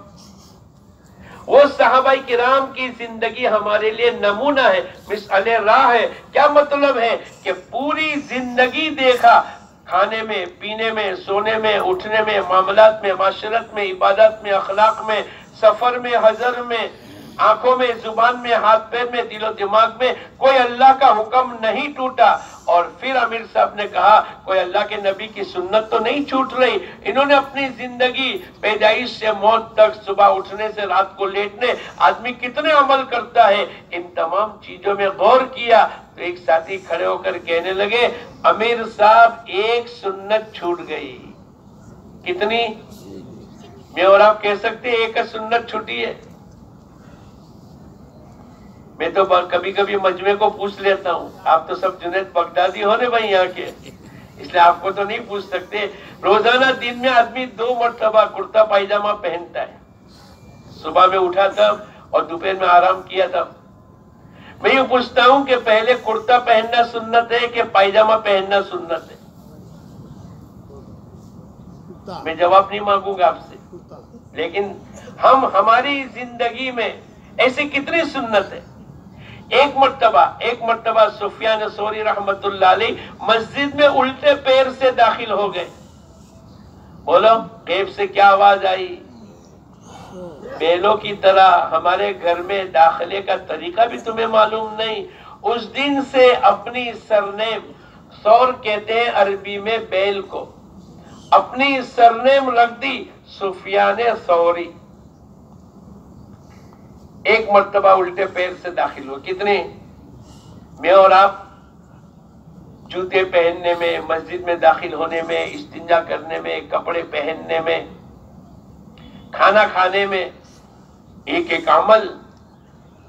وہ صحابہ کرام کی زندگی ہمارے لیے نمونہ ہے، مثال راہ ہے۔ کیا مطلب ہے کہ پوری زندگی دیکھا، کھانے میں، پینے میں، سونے میں، اٹھنے میں، معاملات میں، معاشرت میں، عبادت میں، اخلاق میں، سفر میں، حضر میں، آنکھوں میں، زبان میں، ہاتھ پیر میں، دل و دماغ میں کوئی اللہ کا حکم نہیں ٹوٹا۔ اور پھر امیر صاحب نے کہا کوئی اللہ کے نبی کی سنت تو نہیں چھوٹ رہی۔ انہوں نے اپنی زندگی پیدائش سے موت تک، صبح اٹھنے سے رات کو لیٹنے، آدمی کتنے عمل کرتا ہے، ان تمام چیزوں میں غور کیا۔ تو ایک ساتھی کھڑے ہو کر کہنے لگے امیر صاحب ایک سنت چھوٹ گئی۔ کتنی؟ میں اور آپ کہہ سکتے ایک سنت چھوٹی ہے؟ میں تو کبھی کبھی مجمع کو پوچھ لیتا ہوں، آپ تو سب جنید بغدادی ہونے بھائی یہاں کے، اس لیے آپ کو تو نہیں پوچھ سکتے۔ روزانہ دن میں آدمی 2 مرتبہ کرتا پائجامہ پہنتا ہے، صبح میں اٹھا تھا اور دوپہر میں آرام کیا تھا۔ میں یہ پوچھتا ہوں کہ پہلے کرتا پہننا سنت ہے کہ پائجامہ پہننا سنت ہے؟ میں جواب نہیں مانگوں گا آپ سے، لیکن ہماری زندگی میں ایسی کتنی سنت ہے۔ ایک مرتبہ سفیان ثوری رحمت اللہ علیہ مسجد میں الٹے پیر سے داخل ہو گئے۔ بولو غیب سے کیا آواز آئی؟ بیلوں کی طرح ہمارے گھر میں داخلے کا طریقہ بھی تمہیں معلوم نہیں؟ اس دن سے اپنی سرنیم، سور کہتے ہیں عربی میں بیل کو، اپنی سرنیم رکھ دی سفیان ثوری۔ ایک مرتبہ الٹے پیر سے داخل ہو، کتنے؟ میں اور آپ جوتے پہننے میں، مسجد میں داخل ہونے میں، استنجا کرنے میں، کپڑے پہننے میں، کھانا کھانے میں، ایک ایک عمل۔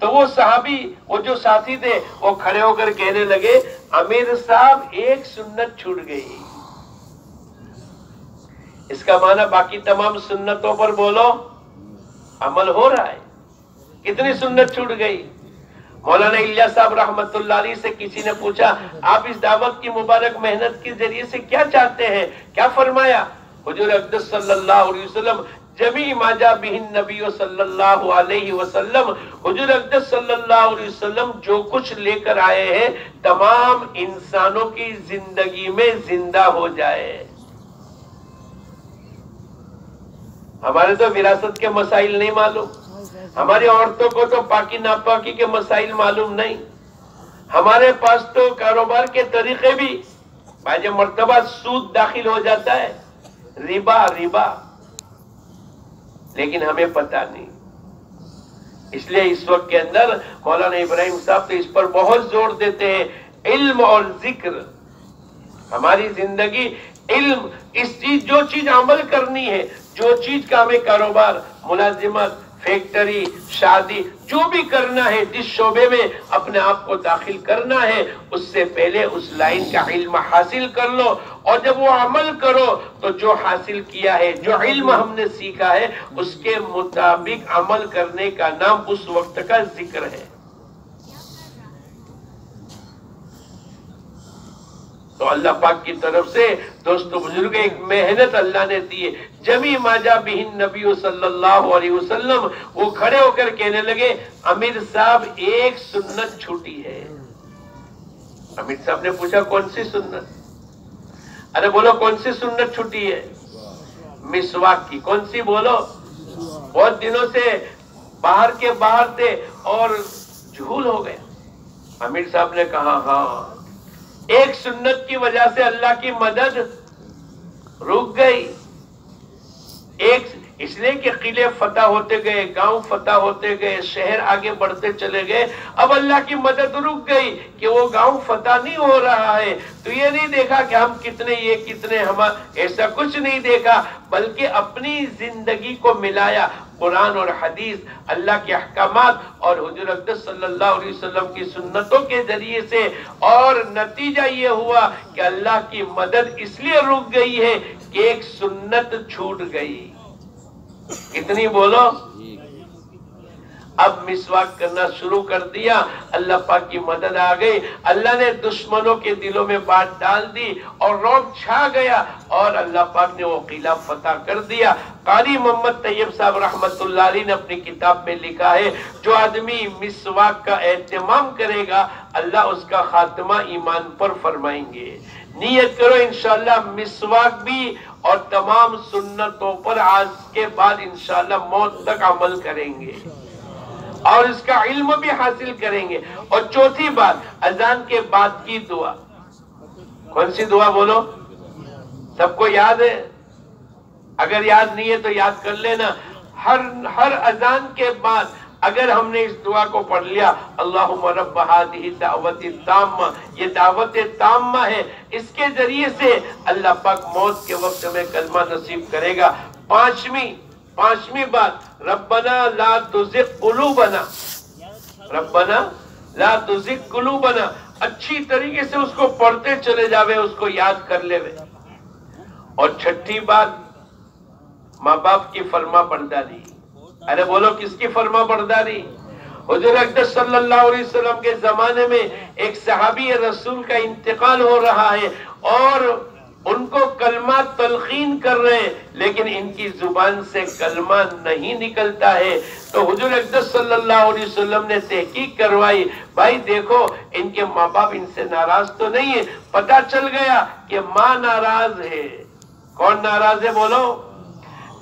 تو وہ صحابی، وہ جو ساتھی تھے، وہ کھڑے ہو کر کہنے لگے امیر صاحب ایک سنت چھوٹ گئی۔ اس کا معنی باقی تمام سنتوں پر بولو عمل ہو رہا ہے۔ کتنی سنت چھوٹ گئی؟ مولانا الیاس صاحب رحمت اللہ علیہ سے کسی نے پوچھا آپ اس دعوت کی مبارک محنت کے ذریعے سے کیا چاہتے ہیں؟ کیا فرمایا؟ حضور اقدس صلی اللہ علیہ وسلم جمیع ما جاء بہ النبی صلی اللہ علیہ وسلم، حضور اقدس صلی اللہ علیہ وسلم جو کچھ لے کر آئے ہیں تمام انسانوں کی زندگی میں زندہ ہو جائے۔ ہمارے تو وراثت کے مسائل نہیں معلوم، ہماری عورتوں کو تو پاکی ناپاکی کے مسائل معلوم نہیں، ہمارے پاس تو کاروبار کے طریقے بھی، بعض مرتبہ سود داخل ہو جاتا ہے، ربا، لیکن ہمیں پتہ نہیں۔ اس لیے اس وقت کے اندر مولانا ابراہیم صاحب تو اس پر بہت زور دیتے ہیں، علم اور ذکر۔ ہماری زندگی علم، اس چیز جو چیز عمل کرنی ہے، جو چیز کا ہمیں کاروبار، ملازمت، فیکٹری، شادی، جو بھی کرنا ہے، جس شعبے میں اپنے آپ کو داخل کرنا ہے، اس سے پہلے اس لائن کا علم حاصل کر لو، اور جب وہ عمل کرو تو جو حاصل کیا ہے، جو علم ہم نے سیکھا ہے، اس کے مطابق عمل کرنے کا نام اس وقت کا ذکر ہے۔ تو اللہ پاک کی طرف سے دوستو بزرگ ایک محنت اللہ نے دی ہے۔ جمیع ما جاء بہ النبی صلی اللہ علیہ وسلم، وہ کھڑے ہو کر کہنے لگے امیر صاحب ایک سنت چھوٹی ہے۔ امیر صاحب نے پوچھا کون سی سنت؟ ارے بولو کون سی سنت چھوٹی ہے؟ مسواک کی۔ کون سی بولو؟ بہت دنوں سے باہر کے باہر تھے اور جھول ہو گئے۔ امیر صاحب نے کہا ہاں، ایک سنت کی وجہ سے اللہ کی مدد رک گئی۔ اس لیے کہ قلعے فتح ہوتے گئے، گاؤں فتح ہوتے گئے، شہر آگے بڑھتے چلے گئے، اب اللہ کی مدد رک گئی کہ وہ گاؤں فتح نہیں ہو رہا ہے تو یہ نہیں دیکھا کہ ہم کتنے، یہ کتنے، ہم ایسا کچھ نہیں دیکھا، بلکہ اپنی زندگی کو ملایا قرآن اور حدیث، اللہ کے احکامات اور حضور اقدس صلی اللہ علیہ وسلم کی سنتوں کے ذریعے سے، اور نتیجہ یہ ہوا کہ اللہ کی مدد اس لیے رک گئی ہے کہ ایک سنت چھوٹ گئی۔ کتنی بولو؟ اب مسواک کرنا شروع کر دیا، اللہ پاک کی مدد آ گئی، اللہ نے دشمنوں کے دلوں میں بات ڈال دی اور رعب چھا گیا، اور اللہ پاک نے وہ قلعہ فتح کر دیا۔ قاری محمد طیب صاحب رحمت اللہ علیہ نے اپنی کتاب میں لکھا ہے جو آدمی مسواک کا اہتمام کرے گا اللہ اس کا خاتمہ ایمان پر فرمائیں گے۔ نیت کرو انشاءاللہ مسواک بھی اور تمام سنتوں پر آج کے بعد انشاءاللہ موت تک عمل کریں گے اور اس کا علم بھی حاصل کریں گے۔ اور چوتھی بات، اذان کے بعد کی دعا۔ کون سی دعا بولو؟ سب کو یاد ہے؟ اگر یاد نہیں ہے تو یاد کر لینا۔ ہر اذان کے بعد اگر ہم نے اس دعا کو پڑھ لیا، اللہم رب ہذہ الدعوۃ التامہ، یہ دعوت تامہ ہے، اس کے ذریعے سے اللہ پاک موت کے وقت ہمیں کلمہ نصیب کرے گا۔ پانچویں بات، ربنا لا تزغ قلوبنا، ربنا لا تزغ قلوبنا، اچھی طریقے سے اس کو پڑھتے چلے جاوے، اس کو یاد کر لے۔ اور چھٹی بات، ماں باپ کی فرما برداری۔ ارے بولو کس کی فرما برداری؟ حضور اقدس صلی اللہ علیہ وسلم کے زمانے میں ایک صحابی رسول کا انتقال ہو رہا ہے اور ان کو کلمہ تلقین کر رہے ہیں، لیکن ان کی زبان سے کلمہ نہیں نکلتا ہے۔ تو حضور اقدس صلی اللہ علیہ وسلم نے تحقیق کروائی، بھائی دیکھو ان کے ماں باپ ان سے ناراض تو نہیں ہے۔ پتہ چل گیا کہ ماں ناراض ہے۔ کون ناراض ہے بولو؟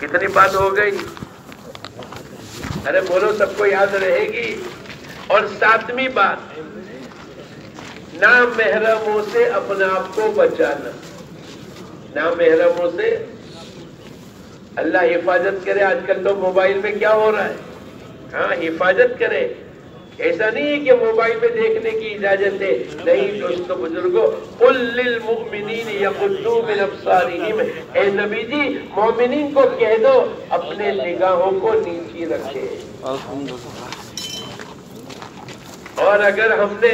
کتنی بات ہو گئی؟ ارے بولو، سب کو یاد رہے گی؟ اور 7ویں بات، نامحرموں سے اپنے آپ کو بچانا. نامحرموں سے اللہ حفاظت کرے. آج کل تو موبائل میں کیا ہو رہا ہے؟ ہاں، حفاظت کرے. ایسا نہیں ہے کہ موبائل میں دیکھنے کی اجازت ہے، نہیں دوستو بزرگوں. قل للمؤمنین یغضوا من ابصارہم، اے نبی جی مومنین کو کہہ دو اپنے نگاہوں کو نیچی رکھے. اور اگر ہم نے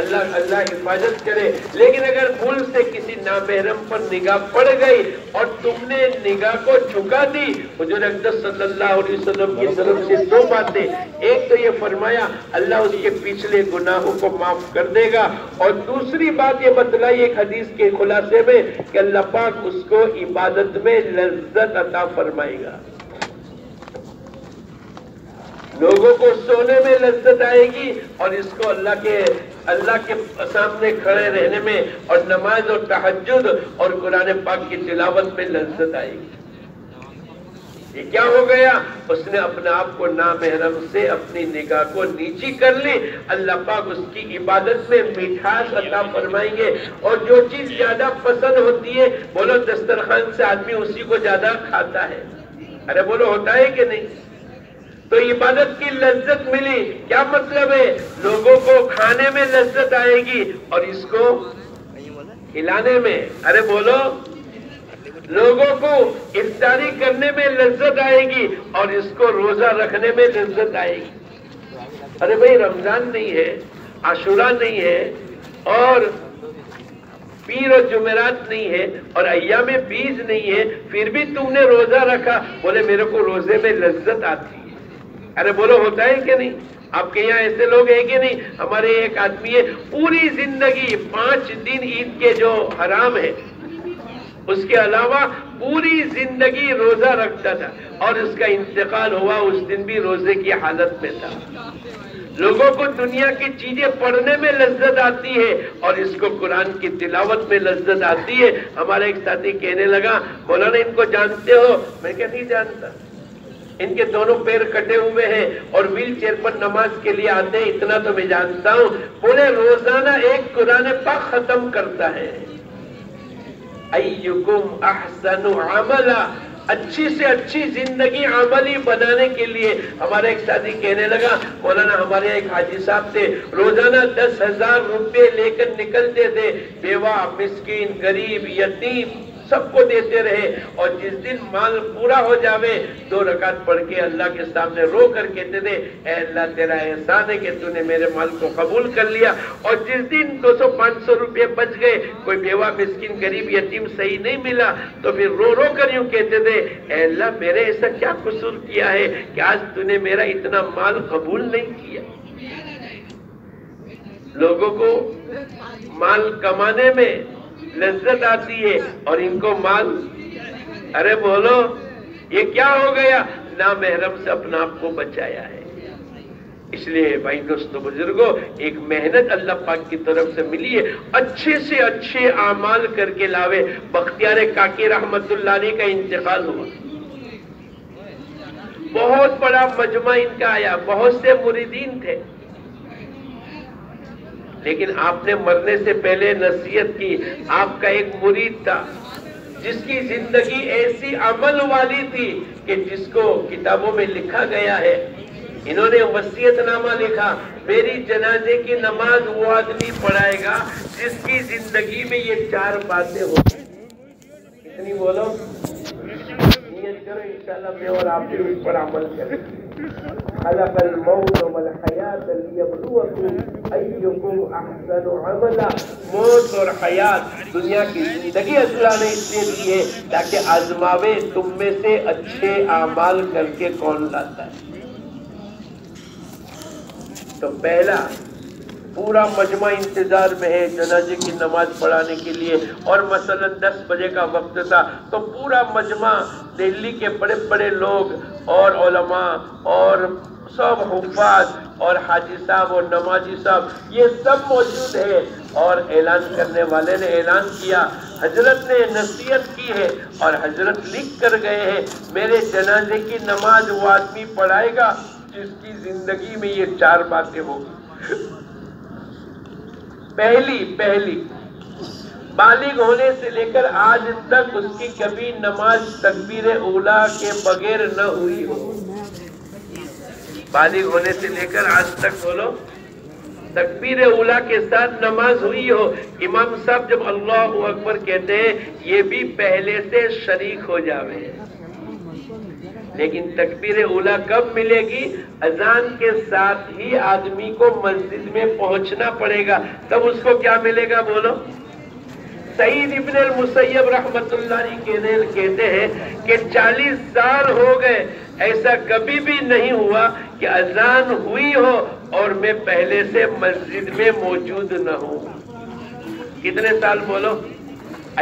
اللہ حفاظت کرے، لیکن اگر بھول سے کسی نامحرم پر نگاہ پڑ گئی اور تم نے نگاہ کو جھکا دی، حضور اقدس صلی اللہ علیہ وسلم کی طرف سے 2 باتیں. ایک تو یہ فرمایا اللہ اس کے پچھلے گناہوں کو معاف کر دے گا، اور دوسری بات یہ بتلائی ایک حدیث کے خلاصے میں کہ اللہ پاک اس کو عبادت میں لذت عطا فرمائے گا. لوگوں کو سونے میں لذت آئے گی، اور اس کو اللہ کے سامنے کھڑے رہنے میں اور نماز اور تہجد اور قرآن پاک کی تلاوت میں لذت آئے گی. یہ کیا ہو گیا؟ اس نے اپنے آپ کو نامحرم سے اپنی نگاہ کو نیچی کر لی. اللہ پاک اس کی عبادت میں مٹھاس عطا فرمائیں گے. اور جو چیز زیادہ پسند ہوتی ہے، بولو دسترخوان سے آدمی اسی کو زیادہ کھاتا ہے. ارے بولو، ہوتا ہے کہ نہیں؟ تو عبادت کی لذت ملی. کیا مطلب ہے؟ لوگوں کو کھانے میں لذت آئے گی اور اس کو کھلانے میں. ارے بولو، لوگوں کو افطاری کرنے میں لذت آئے گی اور اس کو روزہ رکھنے میں لذت آئے گی. ارے بھائی، رمضان نہیں ہے، عاشورہ نہیں ہے، اور پیر و جمعرات نہیں ہے، اور ایام بیج نہیں ہے، پھر بھی تم نے روزہ رکھا. بولے میرے کو روزے میں لذت آتی ہے. ارے بولو، ہوتا ہے کہ نہیں؟ آپ کے یہاں ایسے لوگ ہیں کہ نہیں؟ ہمارے ایک آدمی ہے، پوری زندگی 5 دن عید کے جو حرام ہے اس کے علاوہ پوری زندگی روزہ رکھتا تھا، اور اس کا انتقال ہوا اس دن بھی روزے کی حالت میں تھا. لوگوں کو دنیا کی چیزیں پڑھنے میں لذت آتی ہے اور اس کو قرآن کی تلاوت میں لذت آتی ہے. ہمارا ایک ساتھی کہنے لگا، مولانا ان کو جانتے ہو؟ میں کیا نہیں جانتا. ان کے دونوں پیر کٹے ہوئے ہیں اور ویل چیئر پر نماز کے لیے آتے ہیں، اتنا تو میں جانتا ہوں. بولے روزانہ ایک قرآن پاک ختم کرتا ہے. ایکم احسن عملا، اچھی سے اچھی زندگی عملی بنانے کے لیے. ہمارا ایک ساتھی کہنے لگا، مولانا ہمارے ایک حاجی صاحب تھے، روزانہ 10,000 روپے لے کر نکلتے تھے، بیوہ مسکین غریب یتیم سب کو دیتے رہے، اور جس دن مال پورا ہو جاوے 2 رکعت پڑھ کے اللہ کے سامنے رو کر کہتے تھے، اے اللہ تیرا احسان ہے کہ تو نے میرے مال کو قبول کر لیا. اور جس دن 200-500 روپے بچ گئے، کوئی بیوہ مسکین غریب یتیم صحیح نہیں ملا، تو پھر رو رو کر یوں کہتے تھے، اے اللہ میرے ایسا کیا قصور کیا ہے کہ آج تو نے میرا اتنا مال قبول نہیں کیا. لوگوں کو مال کمانے میں لذت آتی ہے اور ان کو مال. ارے بولو، یہ کیا ہو گیا؟ نامحرم سے اپنا آپ کو بچایا ہے. اس لیے بھائی دوستو بزرگوں، ایک محنت اللہ پاک کی طرف سے ملی ہے، اچھے سے اچھے اعمال کر کے لاوے. بختیار کاکی رحمت اللہ علیہ کا انتقال ہوا، بہت بڑا مجمع ان کا آیا، بہت سے مریدین تھے، لیکن آپ نے مرنے سے پہلے نصیحت کی. آپ کا ایک مرید تھا جس کی زندگی ایسی عمل والی تھی کہ جس کو کتابوں میں لکھا گیا ہے. انہوں نے وصیت نامہ لکھا، میری جنازے کی نماز وہ آدمی پڑھائے گا جس کی زندگی میں یہ 4 باتیں ہوں. کتنی بولو؟ نیت کرو، انشاءاللہ میں اور آپ بھی اس پر عمل کریں. خلق الموت والحیات لیبلوکم ایکم احسن عملا. موت اور حیات، دنیا کی زندگی اللہ نے اس لیے دی ہے تاکہ آزماوے تم میں سے اچھے اعمال کر کے کون لاتا ہے. تو پہلا، پورا مجمع انتظار میں ہے جنازے کی نماز پڑھانے کے لیے، اور مثلا 10 بجے کا وقت تھا تو پورا مجمع دہلی کے بڑے بڑے لوگ اور علماء اور سب حفاظ اور حاجی صاحب اور نمازی صاحب یہ سب موجود ہے. اور اعلان کرنے والے نے اعلان کیا، حضرت نے نصیحت کی ہے اور حضرت لکھ کر گئے ہیں میرے جنازے کی نماز وہ آدمی پڑھائے گا جس کی زندگی میں یہ 4 باتیں ہوگی۔ پہلی بالغ ہونے سے لے کر آج تک اس کی کبھی نماز تکبیر اولیٰ کے بغیر نہ ہوئی ہو۔ بالغ ہونے سے لے کر آج تک بولو تکبیر اولیٰ کے ساتھ نماز ہوئی ہو۔ امام صاحب جب اللہ اکبر کہتے ہیں یہ بھی پہلے سے شریک ہو جاوے، لیکن تکبیر اولیٰ کب ملے گی؟ اذان کے ساتھ ہی آدمی کو مسجد میں پہنچنا پڑے گا، تب اس کو کیا ملے گا بولو؟ سعید ابن المسیب رحمت اللہ علیہ کہتے ہیں کہ 40 سال ہو گئے ایسا کبھی بھی نہیں ہوا کہ اذان ہوئی ہو اور میں پہلے سے مسجد میں موجود نہ ہوں۔ کتنے سال بولو؟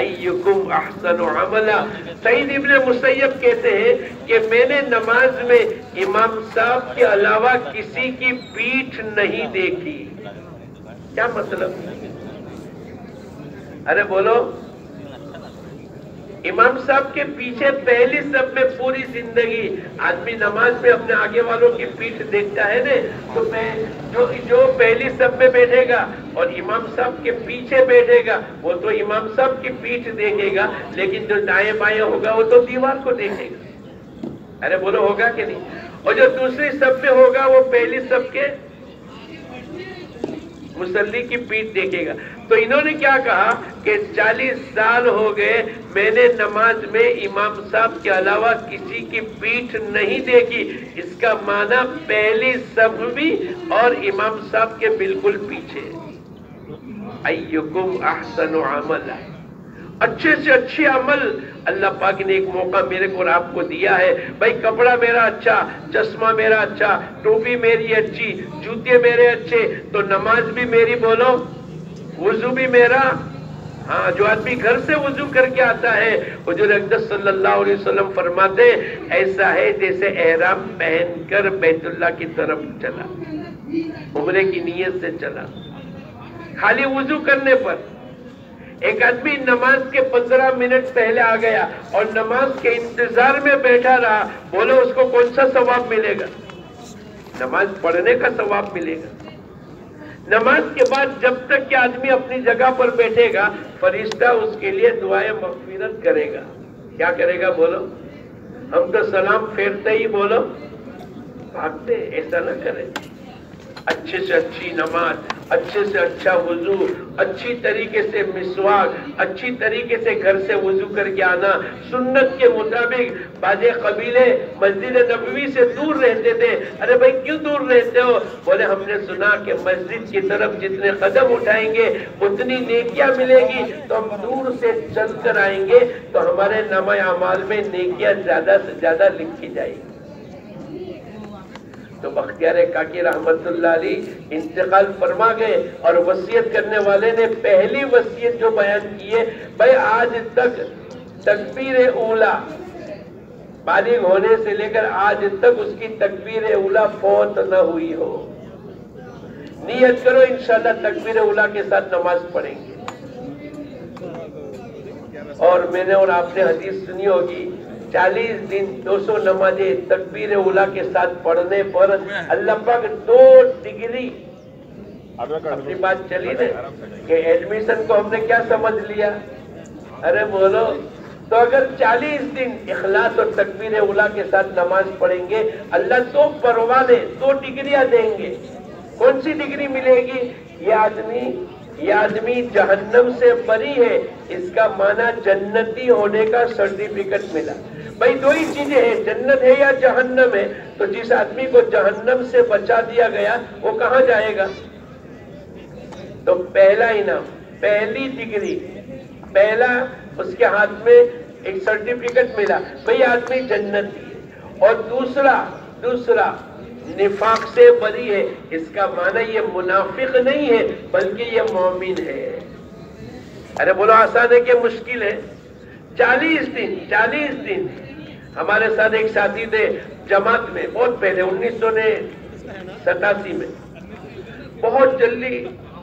ایکم احسن عملا۔ سعید ابن مسیب کہتے ہیں کہ میں نے نماز میں امام صاحب کے علاوہ کسی کی پیٹھ نہیں دیکھی۔ کیا مطلب؟ ارے بولو، امام صاحب کے پیچھے پہلی صف میں پوری زندگی آدمی نماز میں اپنے آگے والوں کی پیٹھ دیکھتا ہے نا، تو میں جو پہلی صف میں بیٹھے گا اور امام صاحب کے پیچھے بیٹھے گا وہ تو امام صاحب کی پیٹھ دیکھے گا، لیکن جو دائیں بائیں ہوگا وہ تو دیوار کو دیکھے گا۔ ارے بولو ہوگا کہ نہیں؟ اور جو دوسری صف میں ہوگا وہ پہلی صف کے مصلی کی پیٹھ دیکھے گا۔ تو انہوں نے کیا کہا کہ 40 سال ہو گئے میں نے نماز میں امام صاحب کے علاوہ کسی کی پیٹھ نہیں دیکھی۔ اس کا معنی پہلی صف بھی اور امام صاحب کے بالکل پیچھے۔ ایکم احسن عملا، اچھے سے اچھی عمل اللہ پاک نے ایک موقع میرے کو اور آپ کو دیا ہے۔ بھائی کپڑا میرا اچھا، چشمہ میرا اچھا، ٹوپی میری اچھی، جوتے میرے اچھے، تو نماز بھی میری بولو، وضو بھی میرا۔ ہاں، جو آدمی گھر سے وضو کر کے آتا ہے حضور اقدس صلی اللہ علیہ وسلم فرماتے ایسا ہے جیسے احرام پہن کر بیت اللہ کی طرف چلا، عمرے کی نیت سے چلا، خالی وضو کرنے پر۔ ایک آدمی نماز کے 15 منٹ پہلے آ گیا اور نماز کے انتظار میں بیٹھا رہا، بولو اس کو کون سا ثواب ملے گا؟ نماز پڑھنے کا ثواب ملے گا۔ نماز کے بعد جب تک کہ آدمی اپنی جگہ پر بیٹھے گا فرشتہ اس کے لیے دعائیں مغفرت کرے گا۔ کیا کرے گا بولو؟ ہم تو سلام پھیرتے ہی بولو بھاگتے، ایسا نہ کریں۔ اچھے سے اچھی نماز، اچھے سے اچھا وضو، اچھی طریقے سے مسواک، اچھی طریقے سے گھر سے وضو کر کے آنا سنت کے مطابق۔ بعض قبیلے مسجد نبوی سے دور رہتے تھے۔ ارے بھائی کیوں دور رہتے ہو؟ بولے ہم نے سنا کہ مسجد کی طرف جتنے قدم اٹھائیں گے اتنی نیکیاں ملے گی، تو ہم دور سے چل کر آئیں گے تو ہمارے نامہ اعمال میں نیکیاں زیادہ سے زیادہ لکھی جائیں گی۔ تو بختیار کاکی رحمت اللہ علیہ انتقال فرما گئے اور وصیت کرنے والے نے پہلی وصیت جو بیان کی ہے، بھائی آج تک تکبیر اولیٰ بالغ ہونے سے لے کر آج تک اس کی تکبیر اولیٰ فوت نہ ہوئی ہو۔ نیت کرو انشاءاللہ تکبیر اولیٰ کے ساتھ نماز پڑھیں گے۔ اور میں نے اور آپ نے حدیث سنی ہوگی 40 دن 200 نمازیں تکبیر اولیٰ کے ساتھ پڑھنے پر اللہ پاک 2 ڈگری، اپنی بات چلی نا کہ ایڈمیشن کو ہم نے کیا سمجھ لیا؟ ارے بولو، تو اگر 40 دن اخلاص اور تکبیر اولیٰ کے ساتھ نماز پڑھیں گے اللہ 2 پروانے 2 ڈگریاں دیں گے۔ کون سی ڈگری ملے گی؟ یہ آدمی جہنم سے بری ہے، اس کا معنی جنتی ہونے کا سرٹیفکیٹ ملا۔ بھائی 2 ہی چیزیں ہیں، جنت ہے یا جہنم ہے، تو جس آدمی کو جہنم سے بچا دیا گیا وہ کہاں جائے گا؟ تو پہلا انعام، پہلی ڈگری، پہلا اس کے ہاتھ میں ایک سرٹیفکیٹ ملا، بھئی آدمی جنتی ہے۔ اور دوسرا نفاق سے بری ہے، اس کا معنی یہ منافق نہیں ہے بلکہ یہ مومن ہے۔ ارے بولو آسان ہے کہ مشکل ہے؟ 40 دن ہمارے ساتھ ایک ساتھی تھے جماعت میں، بہت پہلے 1987 میں، بہت جلدی